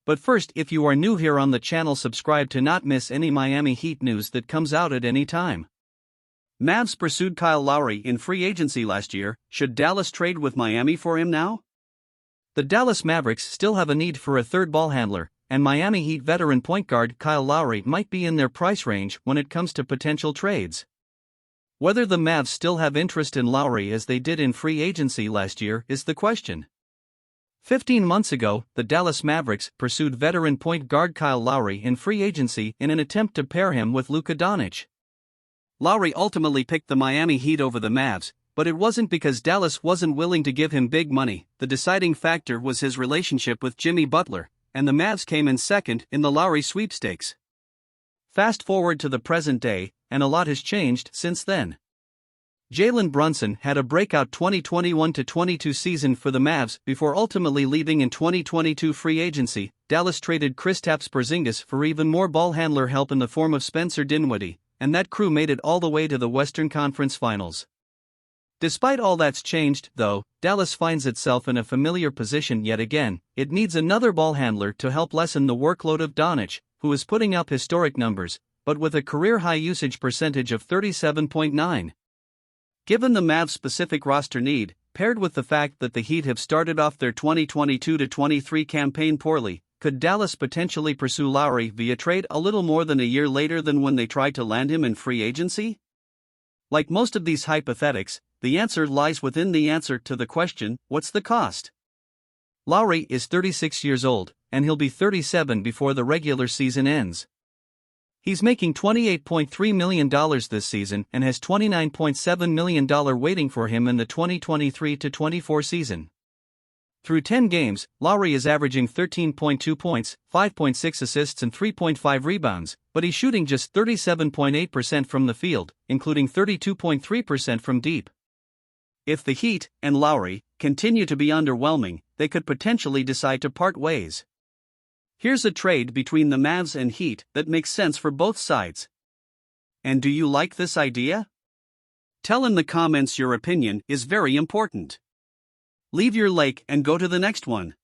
But first, if you are new here on the channel, subscribe to not miss any Miami Heat news that comes out at any time. Mavs pursued Kyle Lowry in free agency last year. Should Dallas trade with Miami for him now? The Dallas Mavericks still have a need for a third ball handler, and Miami Heat veteran point guard Kyle Lowry might be in their price range when it comes to potential trades. Whether the Mavs still have interest in Lowry as they did in free agency last year is the question. 15 months ago, the Dallas Mavericks pursued veteran point guard Kyle Lowry in free agency in an attempt to pair him with Luka Doncic. Lowry ultimately picked the Miami Heat over the Mavs, but it wasn't because Dallas wasn't willing to give him big money. The deciding factor was his relationship with Jimmy Butler, and the Mavs came in second in the Lowry sweepstakes. Fast forward to the present day, and a lot has changed since then. Jalen Brunson had a breakout 2021-22 season for the Mavs before ultimately leaving in 2022 free agency. Dallas traded Kristaps Porzingis for even more ball handler help in the form of Spencer Dinwiddie, and that crew made it all the way to the Western Conference Finals. Despite all that's changed, though, Dallas finds itself in a familiar position yet again. It needs another ball handler to help lessen the workload of Doncic, who is putting up historic numbers, but with a career-high usage percentage of 37.9. Given the Mavs' specific roster need, paired with the fact that the Heat have started off their 2022-23 campaign poorly, could Dallas potentially pursue Lowry via trade a little more than a year later than when they tried to land him in free agency? Like most of these hypothetics, the answer lies within the answer to the question, what's the cost? Lowry is 36 years old, and he'll be 37 before the regular season ends. He's making $28.3 million this season and has $29.7 million waiting for him in the 2023-24 season. Through 10 games, Lowry is averaging 13.2 points, 5.6 assists and 3.5 rebounds, but he's shooting just 37.8% from the field, including 32.3% from deep. If the Heat and Lowry continue to be underwhelming, they could potentially decide to part ways. Here's a trade between the Mavs and Heat that makes sense for both sides. And do you like this idea? Tell in the comments. Your opinion is very important. Leave your like and go to the next one.